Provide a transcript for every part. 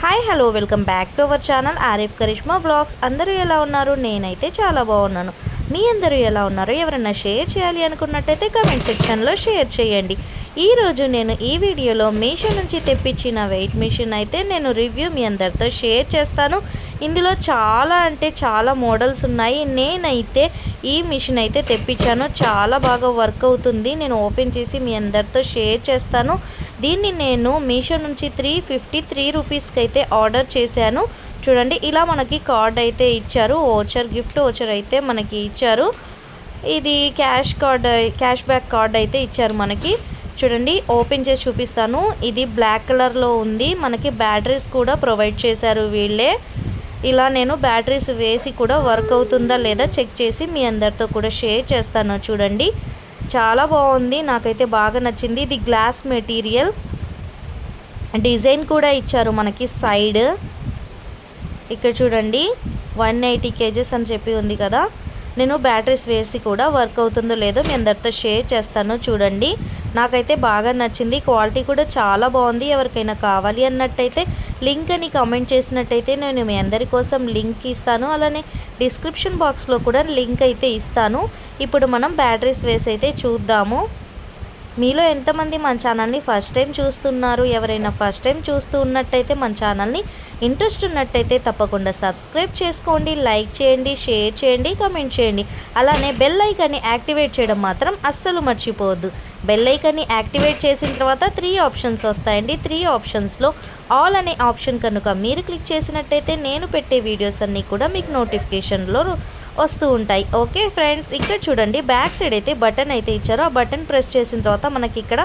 Hi hello welcome back to our channel Arif Karishma vlogs. అందరూ ఎలా ఉన్నారు? నేనైతే చాలా బాగున్నాను. మీ అందరూ ఎలా ఉన్నారు? ఎవరైనా షేర్ చేయాలి అనుకున్నట్టయితే కామెంట్ సెక్షన్లో షేర్ చేయండి. ఈరోజు నేను ఈ వీడియోలో మీషో నుంచి తెప్పించిన వెయిట్ మిషన్ అయితే నేను రివ్యూ మీ అందరితో షేర్ చేస్తాను. ఇందులో చాలా అంటే చాలా మోడల్స్ ఉన్నాయి. నేనైతే ఈ మిషన్ అయితే తెప్పించాను. చాలా బాగా వర్క్ అవుతుంది. నేను ఓపెన్ చేసి మీ అందరితో షేర్ చేస్తాను. దీన్ని నేను మీషో నుంచి 353 రూపీస్కి అయితే ఆర్డర్ చేశాను. చూడండి, ఇలా మనకి కార్డ్ అయితే ఇచ్చారు. గిఫ్ట్ ఓచర్ అయితే మనకి ఇచ్చారు. ఇది క్యాష్ బ్యాక్ కార్డ్ అయితే ఇచ్చారు మనకి. చూడండి, ఓపెన్ చేసి చూపిస్తాను. ఇది బ్లాక్ కలర్లో ఉంది. మనకి బ్యాటరీస్ కూడా ప్రొవైడ్ చేశారు వీళ్ళే. ఇలా నేను బ్యాటరీస్ వేసి కూడా వర్క్ అవుతుందా లేదా చెక్ చేసి మీ అందరితో కూడా షేర్ చేస్తాను. చూడండి, చాలా బాగుంది. నాకైతే బాగా నచ్చింది. ఇది గ్లాస్ మెటీరియల్, డిజైన్ కూడా ఇచ్చారు మనకి సైడ్. ఇక్కడ చూడండి 180 kgs అని చెప్పి ఉంది కదా. నేను బ్యాటరీస్ వేసి కూడా వర్క్ అవుతుందో లేదో మీ అందరితో షేర్ చేస్తాను. చూడండి, నాకైతే బాగా నచ్చింది. క్వాలిటీ కూడా చాలా బాగుంది. ఎవరికైనా కావాలి అన్నట్టయితే లింక్ అని కామెంట్ చేసినట్టయితే నేను మీ అందరి కోసం లింక్ ఇస్తాను. అలానే డిస్క్రిప్షన్ బాక్స్లో కూడా లింక్ అయితే ఇస్తాను. ఇప్పుడు మనం బ్యాటరీస్ వేసి అయితే చూద్దాము. మీలో ఎంతమంది మన ఛానల్ని ఫస్ట్ టైం చూస్తున్నారు? ఎవరైనా ఫస్ట్ టైం చూస్తూ ఉన్నట్టయితే మన ఛానల్ని ఇంట్రెస్ట్ ఉన్నట్టయితే తప్పకుండా సబ్స్క్రైబ్ చేసుకోండి, లైక్ చేయండి, షేర్ చేయండి, కామెంట్ చేయండి. అలానే బెల్ ఐకాన్ని యాక్టివేట్ చేయడం మాత్రం అస్సలు మర్చిపోవద్దు. బెల్ ఐకాన్ని యాక్టివేట్ చేసిన తర్వాత 3 ఆప్షన్స్ వస్తాయండి. 3 ఆప్షన్స్లో ఆల్ అనే ఆప్షన్ కనుక మీరు క్లిక్ చేసినట్టయితే నేను పెట్టే వీడియోస్ అన్నీ కూడా మీకు నోటిఫికేషన్లో వస్తూ ఉంటాయి. ఓకే ఫ్రెండ్స్, ఇక్కడ చూడండి బ్యాక్ సైడ్ అయితే బటన్ అయితే ఇచ్చారు. ఆ బటన్ ప్రెస్ చేసిన తర్వాత మనకి ఇక్కడ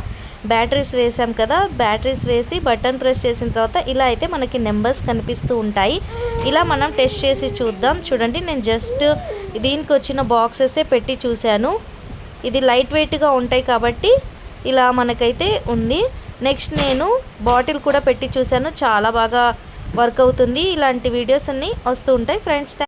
బ్యాటరీస్ వేసాం కదా. బ్యాటరీస్ వేసి బటన్ ప్రెస్ చేసిన తర్వాత ఇలా అయితే మనకి నెంబర్స్ కనిపిస్తూ ఉంటాయి. ఇలా మనం టెస్ట్ చేసి చూద్దాం. చూడండి, నేను జస్ట్ దీనికి వచ్చిన బాక్సెసే పెట్టి చూశాను. ఇది లైట్ వెయిట్గా ఉంటాయి కాబట్టి ఇలా మనకైతే ఉంది. నెక్స్ట్ నేను బాటిల్ కూడా పెట్టి చూశాను. చాలా బాగా వర్క్ అవుతుంది. ఇలాంటి వీడియోస్ అన్నీ వస్తూ ఉంటాయి ఫ్రెండ్స్.